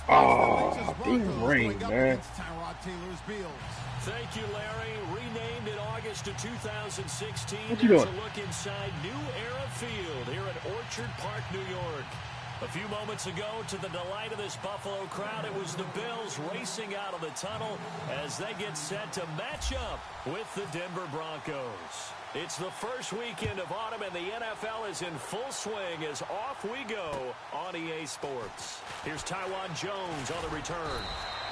Oh, dang rain, man. Thank you, Larry. Renamed in August of 2016. What you There's doing? a look inside New Era Field here at Orchard Park, New York. A few moments ago, to the delight of this Buffalo crowd, it was the Bills racing out of the tunnel as they get set to match up with the Denver Broncos. It's the first weekend of autumn, and the NFL is in full swing as off we go on EA Sports. Here's Tywan Jones on the return.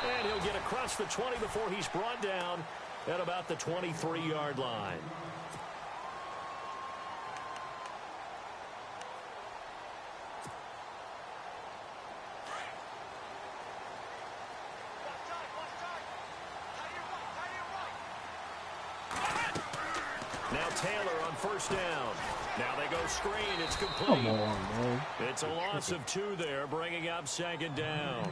And he'll get across the 20 before he's brought down at about the 23-yard line. Now Taylor on first down. Now they go screen. It's complete. Come on, man. It's a loss of 2 there, bringing up second down.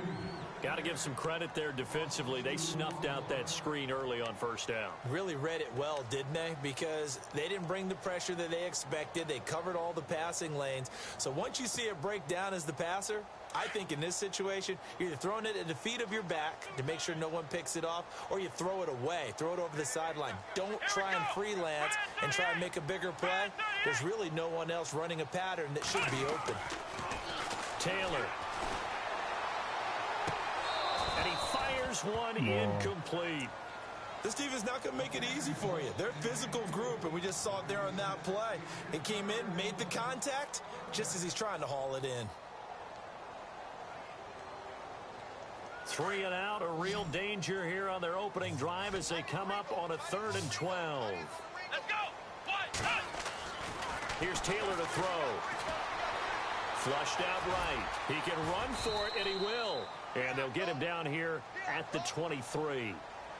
Got to give some credit there defensively. They snuffed out that screen early on first down. Really read it well, didn't they? Because they didn't bring the pressure that they expected. They covered all the passing lanes. So once you see it break down as the passer, I think in this situation, you're either throwing it at the feet of your back to make sure no one picks it off, or you throw it away. Throw it over the sideline. Don't try and freelance and try and make a bigger play. There's really no one else running a pattern that should be open. Taylor. And he fires one incomplete. This team is not going to make it easy for you. They're a physical group, and we just saw it there on that play. It came in, made the contact, just as he's trying to haul it in. 3 and out, a real danger here on their opening drive as they come up on a 3rd and 12. Let's go. Here's Taylor to throw. Flushed out right. He can run for it, and he will. And they'll get him down here at the 23.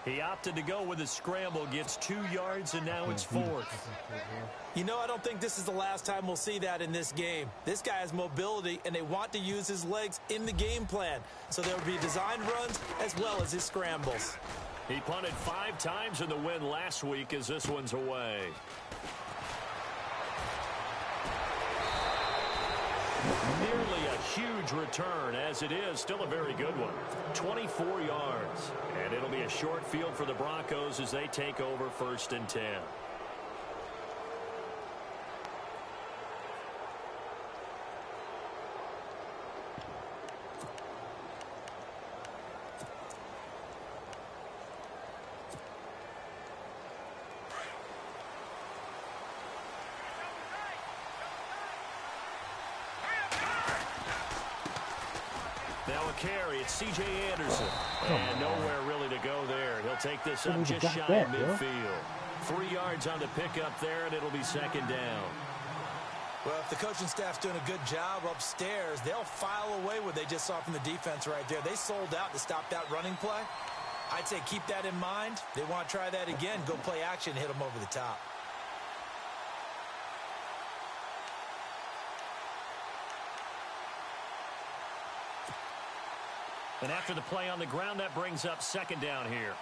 He opted to go with a scramble, gets 2 yards, and now it's 4th. You know, I don't think this is the last time we'll see that in this game. This guy has mobility, and they want to use his legs in the game plan. So there will be designed runs as well as his scrambles. He punted 5 times in the win last week as this one's away. Nearly a huge return, as it is still a very good one. 24 yards. And it'll be a short field for the Broncos as they take over 1st and 10. Now a carry, it's C.J. Anderson. And nowhere really to go there. He'll take this up just shy of midfield. 3 yards on the pickup there, and it'll be 2nd down. Well, if the coaching staff's doing a good job upstairs, they'll file away what they just saw from the defense right there. They sold out to stop that running play. I'd say keep that in mind. They want to try that again. Go play action, hit them over the top. And after the play on the ground, that brings up 2nd down here.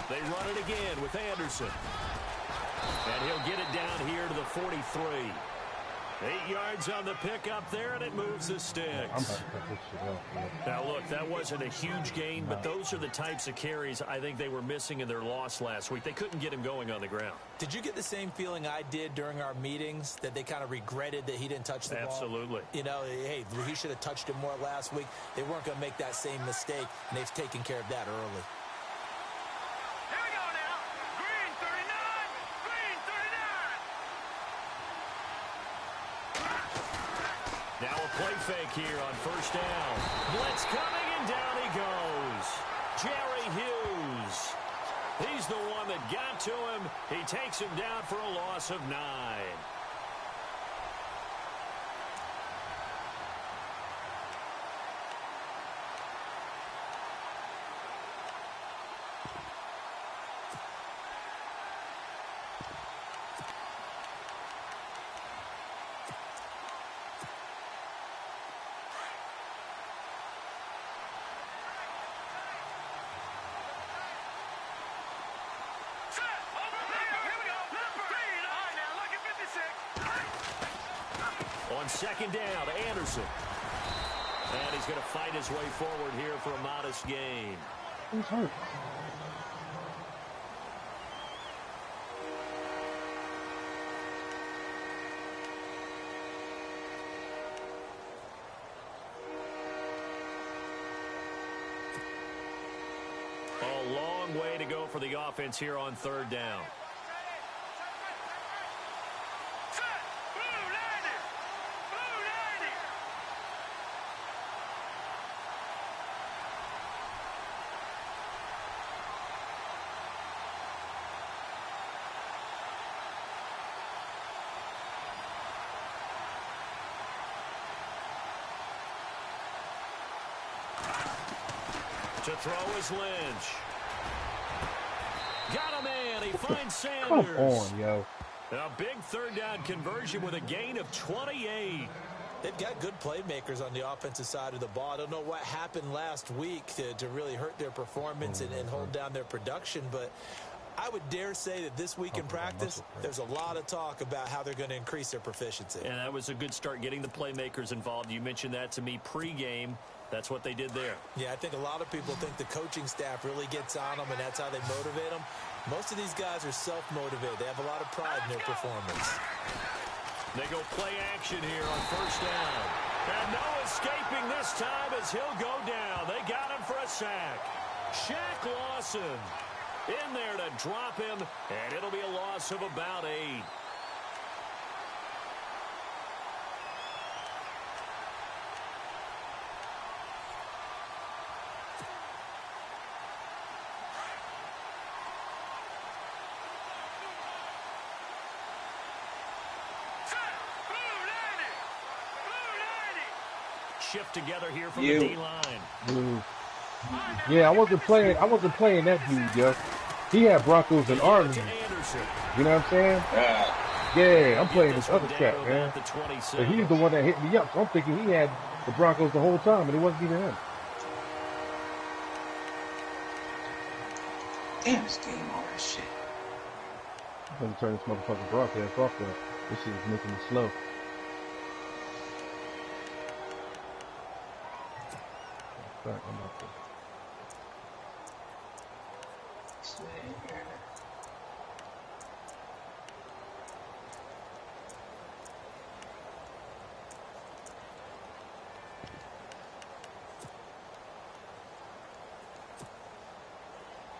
They run it again with Anderson. And he'll get it down here to the 43. 8 yards on the pickup there, and it moves the sticks. Now, look, that wasn't a huge gain, but those are the types of carries I think they were missing in their loss last week. They couldn't get him going on the ground. Did you get the same feeling I did during our meetings, that they kind of regretted that he didn't touch the ball? Absolutely. You know, hey, he should have touched it more last week. They weren't going to make that same mistake, and they've taken care of that early. Here we go now. Green 39. Green 39. Now a play fake here on 1st down. Blitz coming, and down he goes. Jerry Hughes. He's the one that got to him. He takes him down for a loss of 9. Set. Over there. Here we go. Number 3. All right, now look at 56. On second down, Anderson. And he's going to fight his way forward here for a modest gain. He's hurt. A long way to go for the offense here on third down. To throw is Lynch. Got a man. He finds Sanders. Come on, yo. A big third down conversion with a gain of 28. They've got good playmakers on the offensive side of the ball. I don't know what happened last week to really hurt their performance and hold down their production, but I would dare say that this week in practice, there's a lot of talk about how they're going to increase their proficiency. And that was a good start getting the playmakers involved. You mentioned that to me pregame. That's what they did there. Yeah, I think a lot of people think the coaching staff really gets on them, and that's how they motivate them. Most of these guys are self-motivated. They have a lot of pride in their performance. They go play action here on first down. And no escaping this time as he'll go down. They got him for a sack. Shaq Lawson in there to drop him, and it'll be a loss of about 8. Shift together here from the D-line. Yeah, I wasn't playing that dude, yo. He had Broncos and Army. You know what I'm saying? Yeah, I'm playing this other cat, man. So he's the one that hit me up. So I'm thinking he had the Broncos the whole time, and it wasn't even him. Damn, this game all that shit. I'm gonna turn this motherfucking broadcast off though. This shit is making me slow. I'm up there.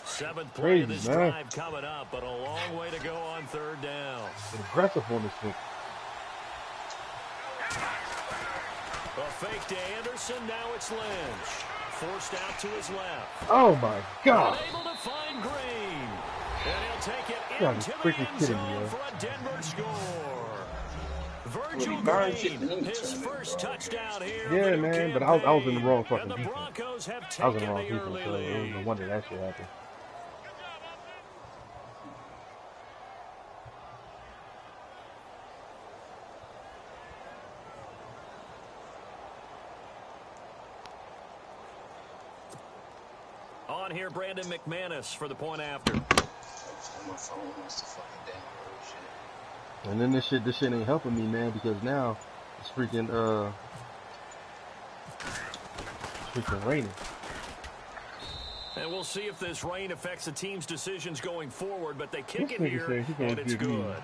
Seventh play of this drive coming up, but a long way to go on third down. Aggressive on this thing. A fake to Anderson, now it's Lynch. Forced out to his left. Oh my God. Able to find Green. And he'll take it God, into freaking the end kidding me, zone yo. for a Denver score. Virgil Well, Green, his first touchdown here. Yeah, man, but I was in the wrong fucking and the defense. Broncos have I was in taken the wrong the defense, early so it was lead. no wonder that shit happened. On here, Brandon McManus for the point after. My phone wants to fucking download shit. And then this shit ain't helping me, man, because now it's freaking raining. And we'll see if this rain affects the team's decisions going forward, but they kick This it nigga here, said he gonna and it's give me- good.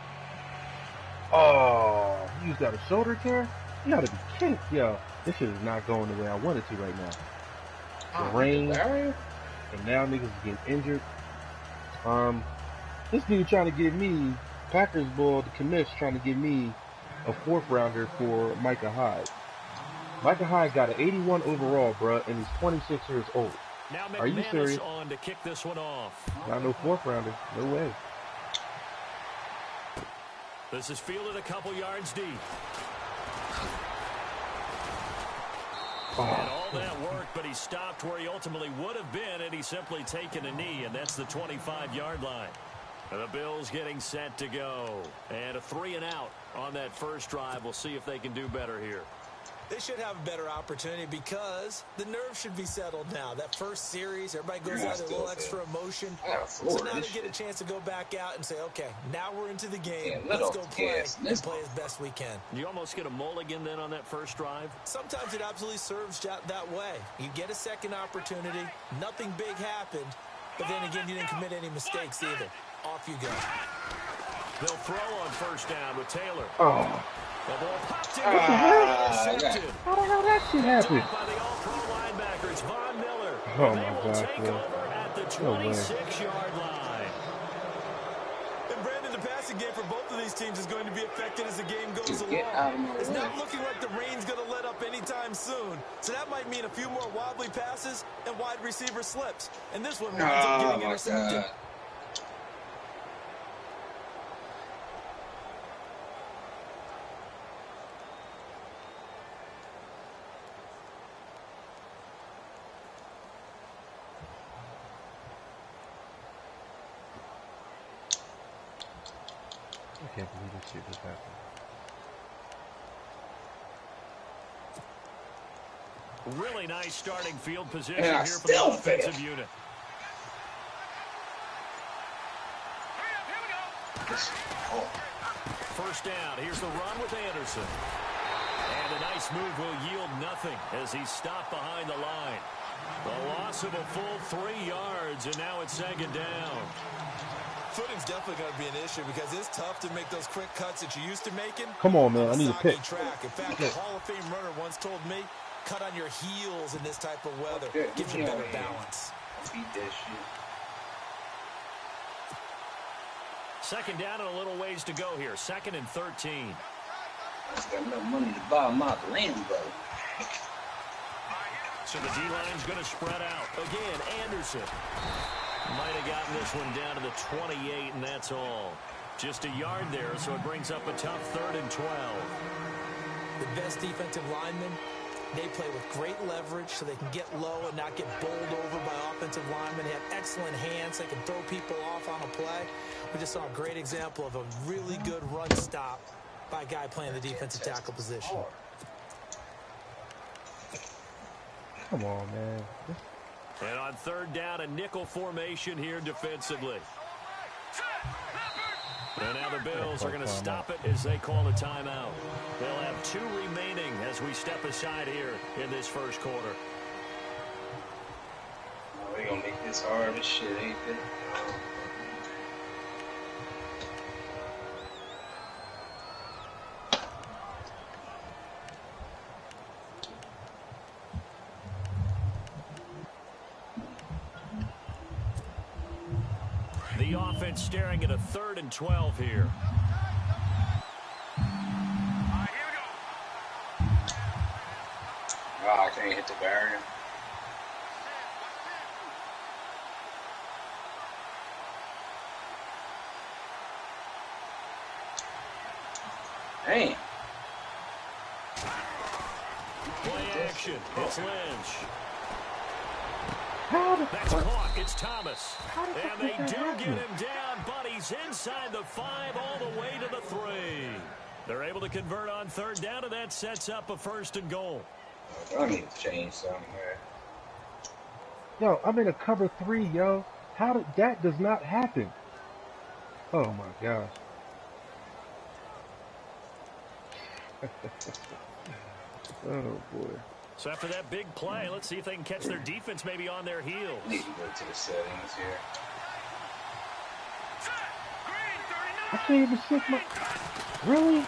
Oh, you got a shoulder tear? You gotta be kidding. Yo, this shit is not going the way I want it to right now. The rain, and now niggas is getting injured. This dude trying to give me, Packers bull, the commish trying to give me a 4th rounder for Micah Hyde. Micah Hyde got an 81 overall, bruh, and he's 26 years old. Now Are you serious? McManus on to kick this one off. Not no 4th rounder. No way. This is fielded a couple yards deep. And all that work, but he stopped where he ultimately would have been had he simply taken a knee, and that's the 25-yard line. And the Bills getting set to go. And a 3-and-out on that first drive. We'll see if they can do better here. They should have a better opportunity because the nerves should be settled now. That first series, everybody goes out with a little extra emotion. So now they get a chance to go back out and say, okay, now we're into the game. Let's go play and play as best we can. You almost get a mulligan then on that first drive? Sometimes it absolutely serves that way. You get a second opportunity. Nothing big happened. But then again, you didn't commit any mistakes either. Off you go. They'll throw on first down with Taylor. Oh. The ball popped in. Intercepted. How the hell that shit happened? By the all-pro linebackers, Von Miller. Oh They my will God, take bro. over at the 26-yard line. And Brandon, the passing game for both of these teams is going to be affected as the game goes along. It's not looking like the rain's going to let up anytime soon. So that might mean a few more wobbly passes and wide receiver slips. And this one winds up getting intercepted. I can't believe this shit just happened. Really nice starting field position here for the offensive unit. First down. Here's the run with Anderson. And a nice move will yield nothing as he's stopped behind the line. The loss of a full 3 yards, and now it's second down. Footing's definitely going to be an issue because it's tough to make those quick cuts that you used to making. Come on, man. I need a pick. Track. In fact, a Hall of Fame runner once told me, cut on your heels in this type of weather. Gives you better balance. Beat that shit. Second down and a little ways to go here. 2nd and 13. I just got enough money to buy my Lambo. So the D-line's going to spread out. Again, Anderson. Might have gotten this one down to the 28, and that's all. Just a yard there, so it brings up a tough 3rd and 12. The best defensive linemen, they play with great leverage so they can get low and not get bowled over by offensive linemen. They have excellent hands. They can throw people off on a play. We just saw a great example of a really good run stop by a guy playing the defensive tackle position. Come on, man. And on 3rd down, a nickel formation here defensively. And now the Bills are going to stop it as they call a timeout. They'll have 2 remaining as we step aside here in this first quarter. We're going to make this hard as shit, ain't it? The offense staring at a 3rd and 12 here. Oh, I can't hit the barrier. Damn. Play action. It's Lynch. That's caught. It's Thomas. And they do get him down, but he's inside the 5 all the way to the 3. They're able to convert on 3rd down, and that sets up a 1st and goal. I need to change somewhere. Yo, I'm in a cover 3, yo. How did that does not happen? Oh my gosh. Oh boy. So after that big play, let's see if they can catch their defense maybe on their heels. I need to go to the settings here. I can't even shift my... Really?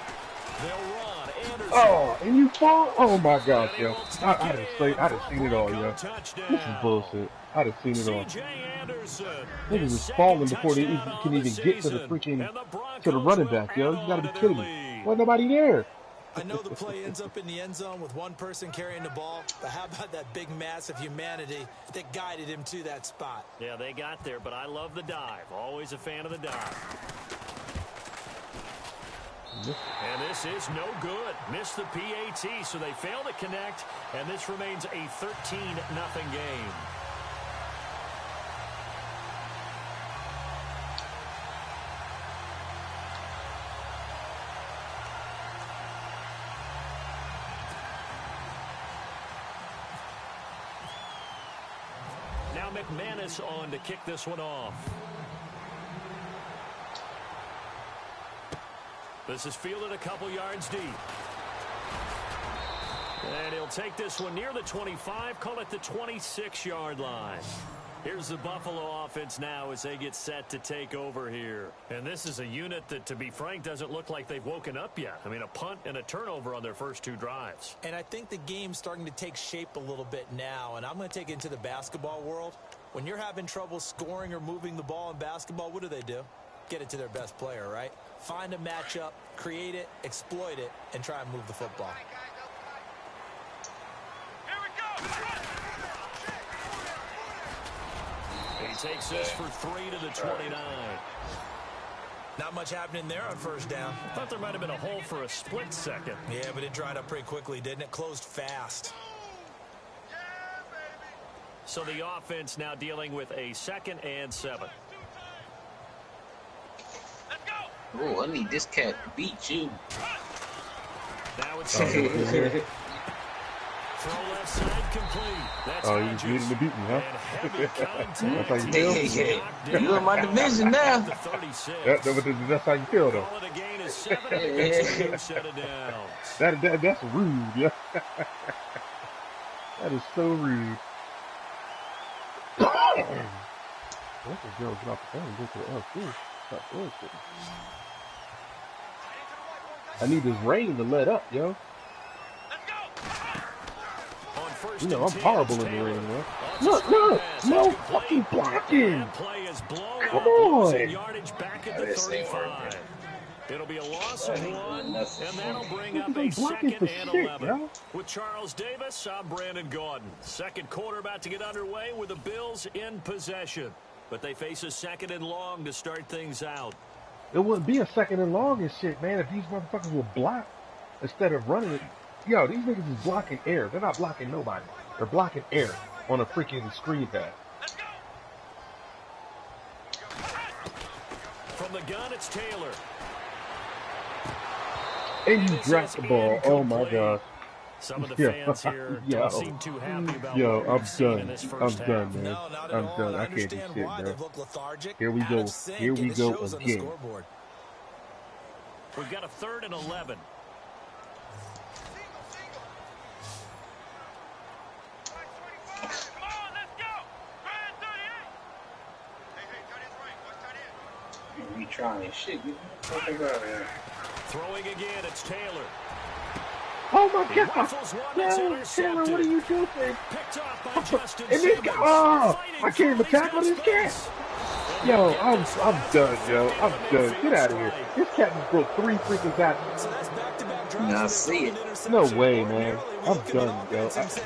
They'll run. Anderson. Oh, and you fall? Oh my gosh, yo. I done seen it all, yo. This is bullshit. I done seen it all. Niggas is falling before they can even get to the freaking, to the running back, yo. You gotta be kidding me. Well, nobody there. I know the play ends up in the end zone with one person carrying the ball, but how about that big mass of humanity that guided him to that spot? Yeah, they got there, but I love the dive. Always a fan of the dive. And this is no good. Missed the PAT, so they fail to connect, and this remains a 13-0 game. Now McManus on to kick this one off. This is fielded a couple yards deep. And he'll take this one near the 25, call it the 26-yard line. Here's the Buffalo offense now as they get set to take over here. And this is a unit that, to be frank, doesn't look like they've woken up yet. I mean, a punt and a turnover on their first 2 drives. And I think the game's starting to take shape a little bit now. And I'm going to take it into the basketball world. When you're having trouble scoring or moving the ball in basketball, what do? Get it to their best player, right? Find a matchup, create it, exploit it, and try and move the football. He takes this for 3 to the 29. Not much happening there on first down. Thought there might have been a hole for a split second. Yeah, but it dried up pretty quickly, didn't it? Closed fast. So the offense now dealing with a 2nd and 7. Oh, I need this cat to beat you. Now it's throw left side complete. That's you just needed to beat me, huh? That's how you feel? You in my division now. That's how you feel, though. That's rude, yeah. That is so rude. What's the girl get off the phone and go to the L2? Stop bullshit. I need this rain to let up, yo. You know, I'm horrible in the rain, man. Look, no fucking blocking. Come on. It'll be a loss of 1, and that'll bring up a 2nd and 11. With Charles Davis, I'm Brandon Gaudin. Second quarter about to get underway with the Bills in possession. But they face a 2nd and long to start things out. It wouldn't be a 2nd and long and shit, man, if these motherfuckers would block instead of running it. Yo, these niggas is blocking air. They're not blocking nobody. They're blocking air on a freaking screen pad. From the gun, it's Taylor. And you dropped the ball. Oh my God. Some of the fans here don't seem too happy about what we've seen in this first half. I'm done, man. I'm done. I can't do shit, bro. Here we go. Here we go again. We've got a 3rd and 11. We trying shit. Get the fuck out of here. Throwing again, it's Taylor. Oh my God! No, Taylor, what are you doing? And this guy, I can't even tackle this cat. Yo, I'm done, yo. I'm done. Get out of here. This cat just broke 3 freaking tackles. Now see it. No way, man. I'm done, yo. This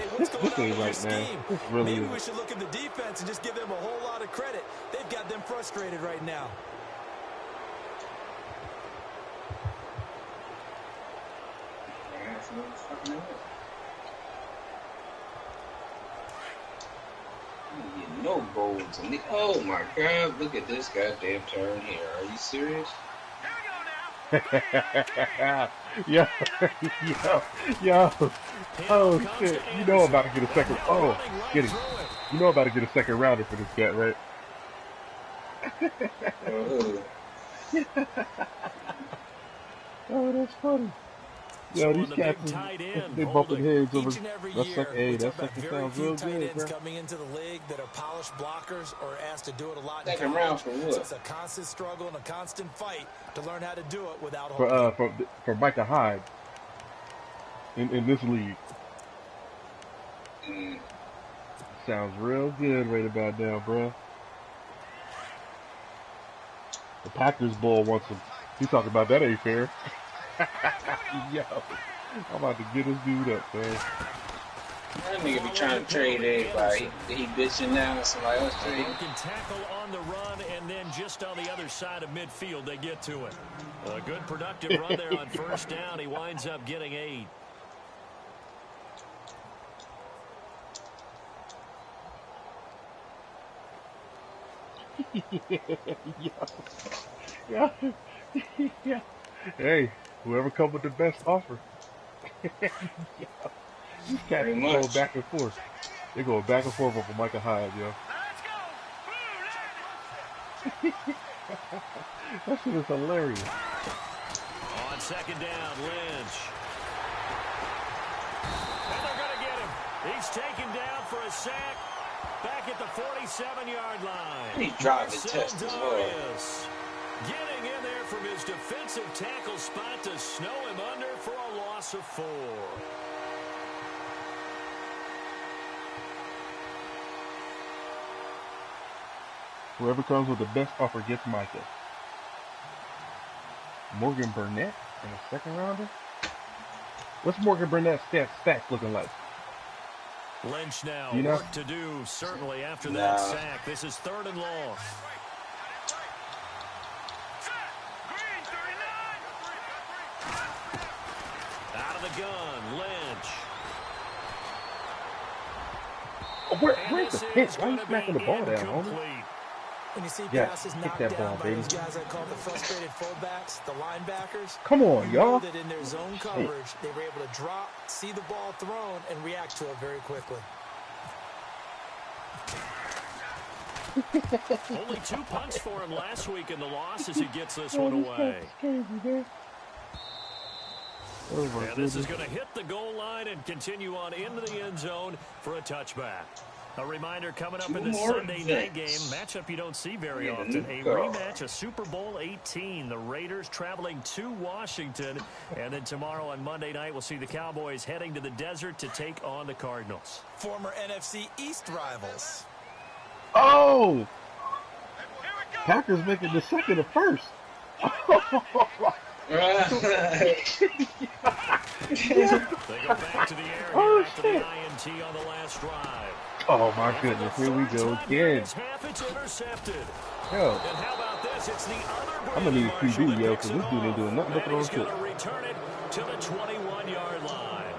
ain't right, man. This really Maybe is. we should look at the defense and just give them a whole lot of credit. They've got them frustrated right now. No bolds in the. Oh my God! Look at this goddamn turn here. Are you serious? Yo. Oh shit! You know I'm about to get a second. Oh, get it. You know I'm about to get a second rounder for this cat, right? Oh, that's funny. Yo, these cats, they bumping heads over. That second sounds real good, bro. Coming into the league that are polished blockers or asked to do it a lot. Second round for what? So it's a constant struggle and a constant fight to learn how to do it without. For Micah Hyde in this league. Sounds real good right about now, bro. The Packers bull wants him. He talking about that ain't fair. Yo, I'm about to get this dude up, man. That nigga be trying to trade everybody. He bitching now, somebody else trade. They can tackle on the run, and then just on the other side of midfield, they get to it. A good productive run there on first down. He winds up getting 8. Yeah. Hey, whoever come with the best offer. These cats going back and forth. They going back and forth over Micah Hyde, yo. That shit is hilarious. On second down, Lynch. And they're going to get him. He's taken down for a sack back at the 47-yard line. He's driving test as well. Getting in there from his defensive tackle spot to snow him under for a loss of 4. Whoever comes with the best offer gets Micah. Morgan Burnett in a second rounder? What's Morgan Burnett's stats looking like? Lynch now, you know? work to do, certainly, after that sack. This is 3rd and long. Out of the gun, Lynch. Oh, where's the pitch? Why are you smacking the ball down, homie? When you see passes knocked that down ball, by baby. those guys I call the frustrated fullbacks, the linebackers. Come on, you know y'all. that in their zone coverage, they were able to drop, see the ball thrown, and react to it very quickly. Only 2 punts for him last week in the loss as he gets this one away. And this is going to hit the goal line and continue on into the end zone for a touchback. A reminder coming up in the Sunday night game, matchup you don't see very often, a rematch of Super Bowl 18. The Raiders traveling to Washington, and then tomorrow on Monday night we'll see the Cowboys heading to the desert to take on the Cardinals. Former NFC East rivals. Oh! Packers making the second or first. They go back to the air here after the INT on the last drive. Oh my goodness, here we go again. It's intercepted. Yo, And how about this? It's the other I'm gonna need a Marshall QB, that yo, picks because this it dude ain't doing nothing but and throwing he's going shit. to return it to the 21-yard line.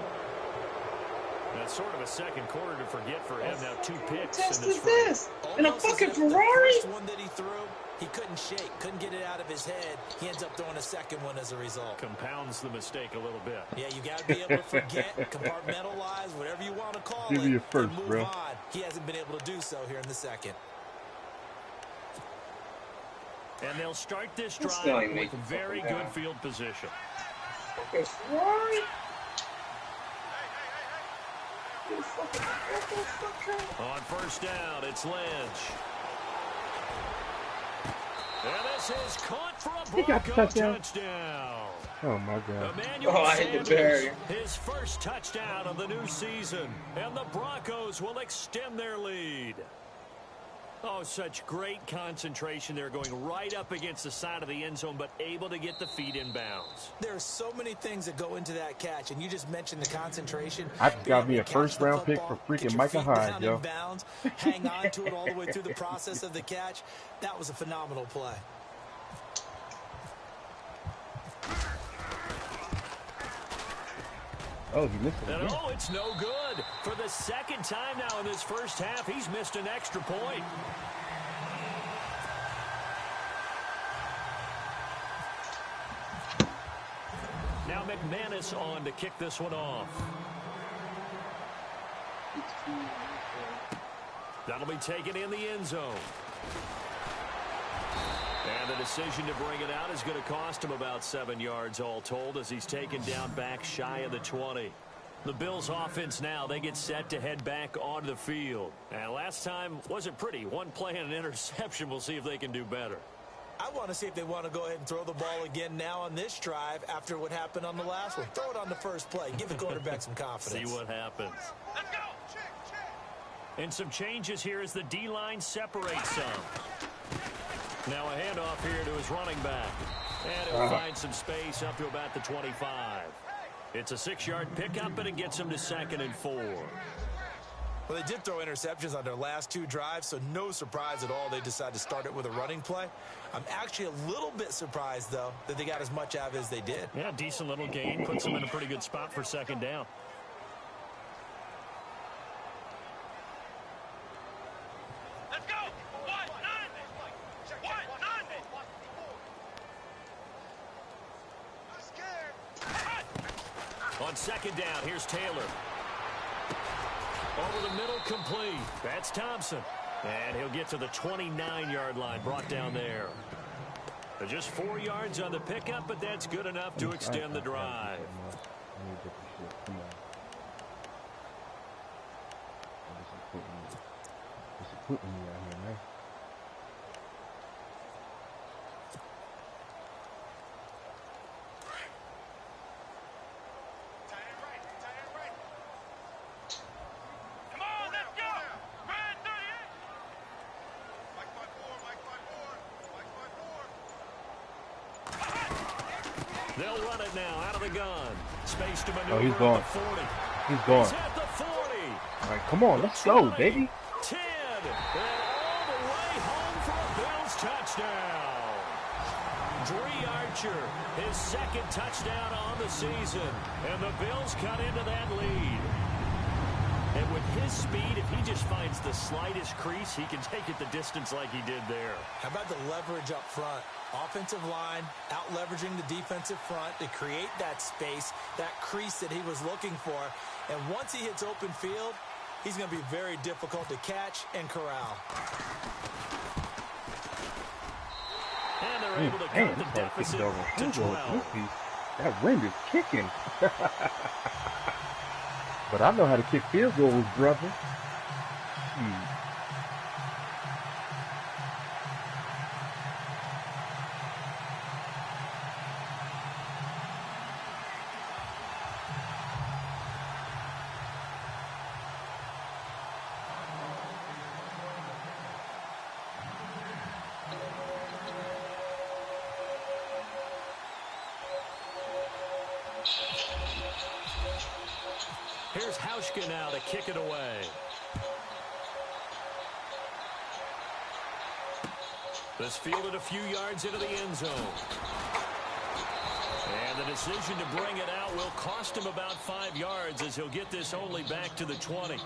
That's sort of a second quarter to forget for him. Now 2 picks Test in this is frame. this? In a Almost fucking as if Ferrari? The first one that he threw, he couldn't shake, couldn't get it out of his head. He ends up throwing a second one as a result. Compounds the mistake a little bit. Yeah, you got to be able to forget, compartmentalize, whatever you want to call Give it, me your first, and move bro. on. He hasn't been able to do so here in the second. And they'll start this This drive guy ain't with making very fucking good down. field position. Fucking Ferrari? On first down, it's Lynch. And this is caught for a He got the Bronco touchdown. touchdown. Oh my God. Emmanuel I hit the Sanders, barrier. his first touchdown of the new season. And the Broncos will extend their lead. Oh, such great concentration there, going right up against the side of the end zone, but able to get the feet in bounds. There are so many things that go into that catch, and you just mentioned the concentration. I just got me a Catch the first-round pick football, for get freaking your Micah feet Hyde, down yo. in bounds, hang on to it all the way through the process of the catch. That was a phenomenal play. Oh, he missed it And again. oh, it's no good. For the second time now in this first half, he's missed an extra point. Now McManus on to kick this one off. That'll be taken in the end zone. And the decision to bring it out is going to cost him about 7 yards all told as he's taken down back shy of the 20. The Bills offense now, they get set to head back onto the field. And last time wasn't pretty. One play and an interception. We'll see if they can do better. I want to see if they want to go ahead and throw the ball again now on this drive after what happened on the last one. Throw it on the first play. Give the quarterback some confidence. See what happens. Let's go. Check. And some changes here as the D-line separates some. Now a handoff here to his running back. And he'll find some space up to about the 25. It's a 6-yard pickup, and it gets him to 2nd and 4. Well, they did throw interceptions on their last 2 drives, so no surprise at all they decided to start it with a running play. I'm actually a little bit surprised, though, that they got as much out of it as they did. Yeah, decent little gain. Puts them in a pretty good spot for 2nd down. Let's go. 190. 190. I'm scared. On 2nd down, here's Taylor. Over the middle, complete. That's Thompson. And he'll get to the 29-yard line, brought down there. Just 4 yards on the pickup, but that's good enough to extend the drive. Come on. This is putting me out here, man. Come on, let's go! Run 38! Mike 5-4. They'll run it now out of the gun. Space to maneuver. Oh, he's gone. At the 40. He's gone. He's at the 40. All right, come on, let's go, baby. 10, and all the way home for a Bills touchdown. Dree Archer, his second touchdown on the season, and the Bills cut into that lead. And with his speed, if he just finds the slightest crease, he can take it the distance like he did there. How about the leverage up front? Offensive line out leveraging the defensive front to create that space, that crease that he was looking for. And once he hits open field, he's going to be very difficult to catch and corral. And they're able to cut the deficit to 12. That wind is kicking. But I know how to kick field goals, brother. Here's Hauschka now to kick it away. This fielded a few yards into the end zone. And the decision to bring it out will cost him about 5 yards as he'll get this only back to the 20.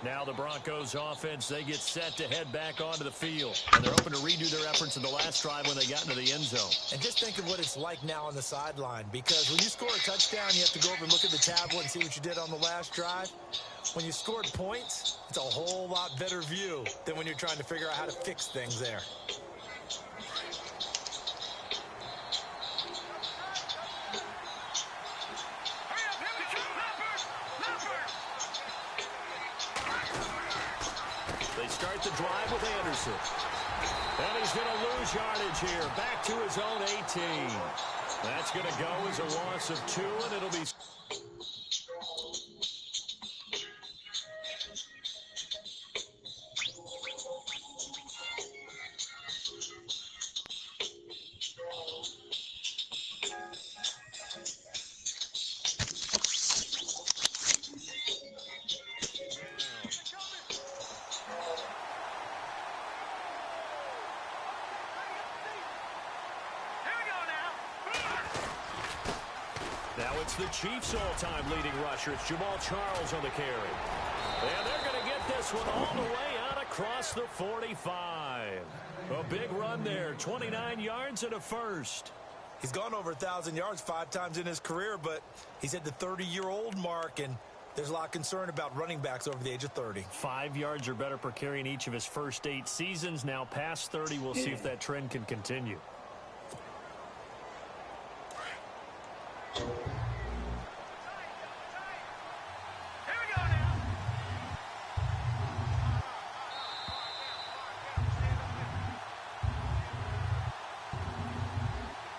Now the Broncos offense, they get set to head back onto the field. And they're hoping to redo their efforts in the last drive when they got into the end zone. And just think of what it's like now on the sideline, because when you score a touchdown, you have to go over and look at the tablet and see what you did on the last drive. When you scored points, it's a whole lot better view than when you're trying to figure out how to fix things there. They start the drive with Anderson. And he's going to lose yardage here. Back to his own 18. That's going to go as a loss of 2, and it'll be... Now it's the Chiefs' all-time leading rusher. It's Jamal Charles on the carry. And they're going to get this one all the way out across the 45. A big run there, 29 yards and a first. He's gone over 1,000 yards 5 times in his career, but he's at the 30-year-old mark, and there's a lot of concern about running backs over the age of 30. 5 yards or better per carry in each of his first 8 seasons. Now past 30, we'll see if that trend can continue. Here we go now.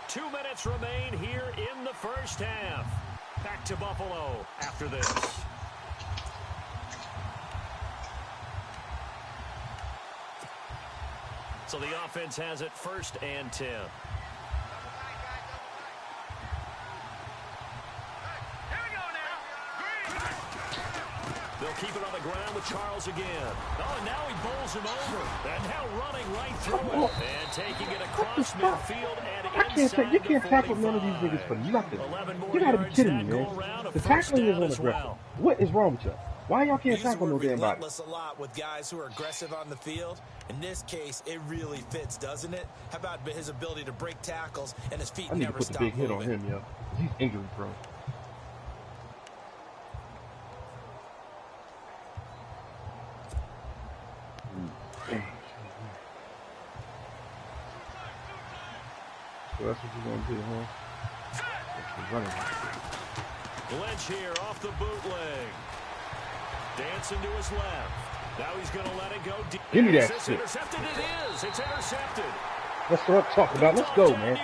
2 minutes remain here in the first half. Back to Buffalo after this. So the offense has it 1st and 10. They'll keep it on the ground with Charles again. Oh, and now he bowls him over. And now running right through it. And taking it across midfield and inside You can't tackle none of these niggas for nothing. You gotta be kidding me, man. The tackling is unaggressive. What is wrong with you? Why y'all can't tackle no damn body? A lot with guys who are aggressive on the field. In this case, it really fits, doesn't it? How about his ability to break tackles and his feet I need to never put the stop big hit moving? on him, yo. He's injury prone. So that's what you're going to do, huh? Running. Lynch here off the bootleg. Dancing to his left. Now he's going to let it go deep. Give me that shit. Intercepted it is. It's intercepted. That's what I'm talking about. Let's go, man.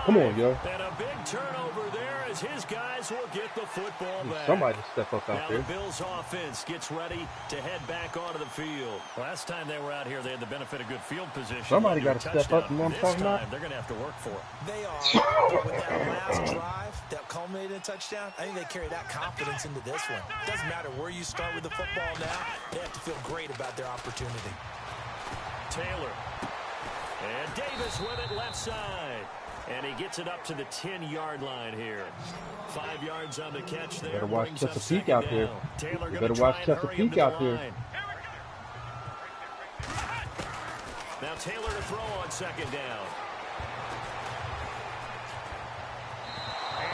Come on, yo. And a big turnover there as his guys will get the football back. Somebody step up out now there. The Bills offense gets ready to head back onto the field. Last time they were out here, they had the benefit of good field position. Somebody got to step up. You know what I'm talking about? They're going to have to work for it. They are. With that last drive that culminated in a touchdown, I think they carry that confidence into this one. Doesn't matter where you start with the football now. They have to feel great about their opportunity. Taylor. And Davis with it left side. And he gets it up to the 10-yard line here. 5 yards on the catch there. Better watch Chesapeake out there. Taylor you better watch Chesapeake out there. Now Taylor to throw on second down.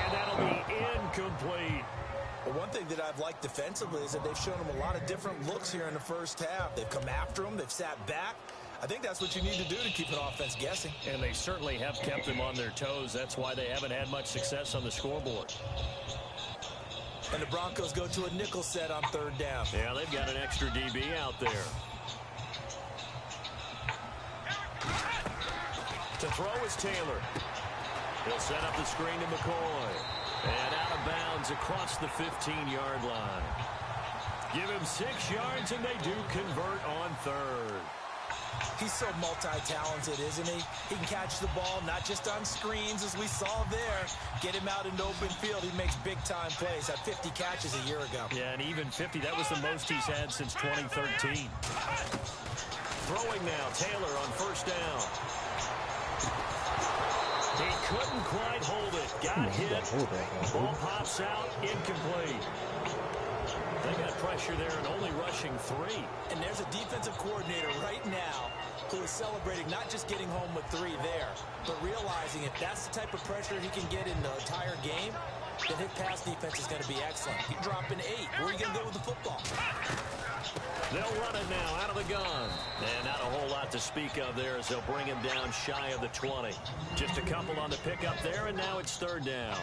And that'll be incomplete. Well, one thing that I've liked defensively is that they've shown them a lot of different looks here in the first half. They've come after them. They've sat back. I think that's what you need to do to keep an offense guessing. And they certainly have kept them on their toes. That's why they haven't had much success on the scoreboard. And the Broncos go to a nickel set on third down. Yeah, they've got an extra DB out there. To throw is Taylor. He'll set up the screen to McCoy. And out of bounds across the 15-yard line. Give him 6 yards, and they do convert on third. He's so multi-talented, isn't he? He can catch the ball, not just on screens, as we saw there. Get him out into open field. He makes big-time plays. Had 50 catches a year ago. Yeah, and even 50, that was the most he's had since 2013. Throwing now, Taylor on first down. He couldn't quite hold it. Got hit. Ball pops out, incomplete. They got pressure there and only rushing 3. And there's a defensive coordinator right now who is celebrating not just getting home with 3 there, but realizing if that's the type of pressure he can get in the entire game, then his pass defense is going to be excellent. You're dropping 8. Where are you going to go with the football? They'll run it now out of the gun. And not a whole lot to speak of there as they'll bring him down shy of the 20. Just a couple on the pickup there, and now it's third down.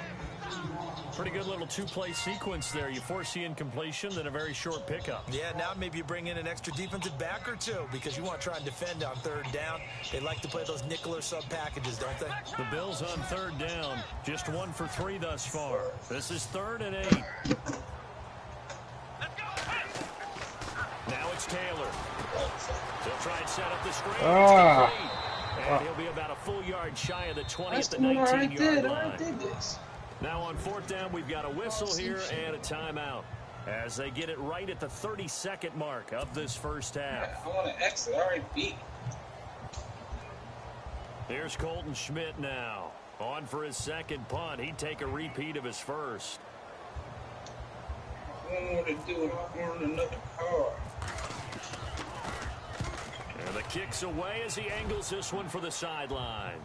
Pretty good little 2-play sequence there. You force the incompletion, then a very short pickup. Yeah, now maybe you bring in an extra defensive back or 2 because you want to try and defend on third down. They like to play those nickel or sub packages, don't they? The Bills on third down, just 1 for 3 thus far. This is 3rd and 8. Now it's Taylor. He'll try and set up the screen. And he'll be about a full yard shy of the 20 at the 19-yard line. Now on fourth down, we've got a whistle here and a timeout as they get it right at the 32nd mark of this first half. I want to exit. I already beat. Here's Colton Schmidt now. On for his second punt. He'd take a repeat of his first. I don't know what to do. I want another car. And the kick's away as he angles this one for the sideline.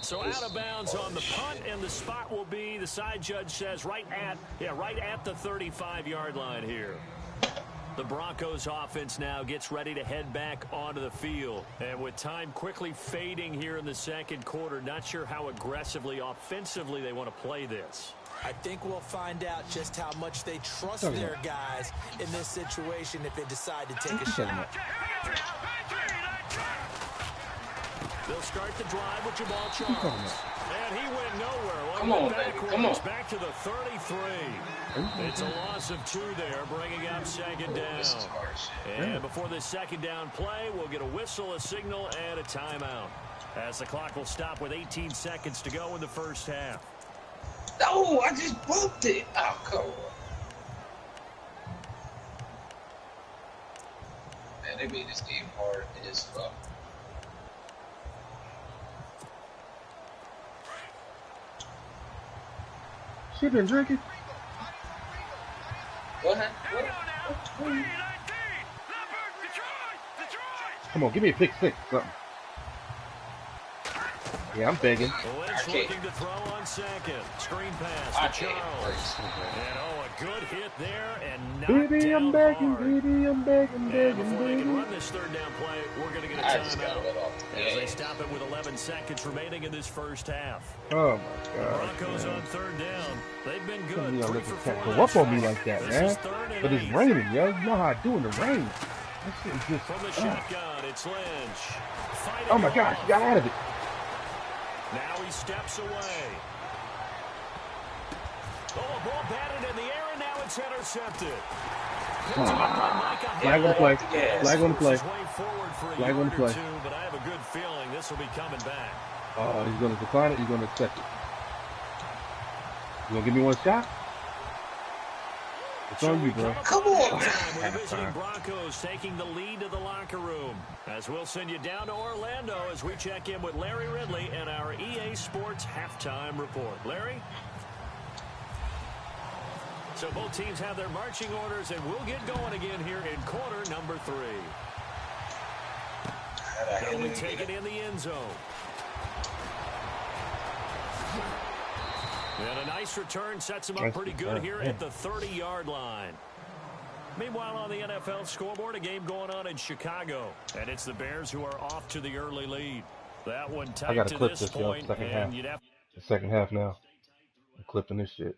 So out of bounds on the punt, and the spot will be, the side judge says, right at the 35-yard line here. The Broncos offense now gets ready to head back onto the field. And with time quickly fading here in the second quarter, not sure how aggressively, offensively they want to play this. I think we'll find out just how much they trust their guys in this situation if they decide to take a shot. They'll start the drive with Jamal Charles. And he went nowhere. Come on, baby. Come on. Back to the 33. It's a loss of 2 there, bringing up second down. And before this second down play, we'll get a whistle, a signal, and a timeout. As the clock will stop with 18 seconds to go in the first half. No, I just bumped it. Oh, come on. Man, they made this game hard as fuck. She been drinking? What? Come on, give me a pick 6 or something. Yeah, I'm begging. Lynch looking to throw on second. Screen pass to Charles. And a good hit there, and Baby, I'm begging, baby, I'm begging, And begging, before they can begging. run this third down play, we're going to get a I just gotta timeout let off the as they gas. stop it with 11 seconds remaining in this first half. Oh my The God, Broncos man. on third down. They've been You good. know, 3 let for the 4 cat go thus up on me far. like that, This man. is third and But it's 8. raining, yo. You know how I do in the rain. That shit is just. From the shotgun, it's Lynch. Fighting Oh my gosh, off. he got out of it. Now he steps away. Oh, ball batted in the air, and now it's intercepted. Flag on the play. Flag on the play. Flag on the play. But I have a good feeling this will be coming back. Oh, he's going to decline it. He's going to accept it. You going to give me one shot? It's on you, bro. Come on. We're visiting Broncos taking the lead to the locker room. As we'll send you down to Orlando as we check in with Larry Ridley and our EA Sports halftime report. Larry? So both teams have their marching orders, and we'll get going again here in quarter number 3. They'll be taken in the end zone. And a nice return sets him up pretty good here at the 30-yard line. Meanwhile, on the NFL scoreboard, a game going on in Chicago. And it's the Bears who are off to the early lead. That one tight I got to to clip this this, yo. point. Second half. You'd have The second half now. I'm clipping this shit.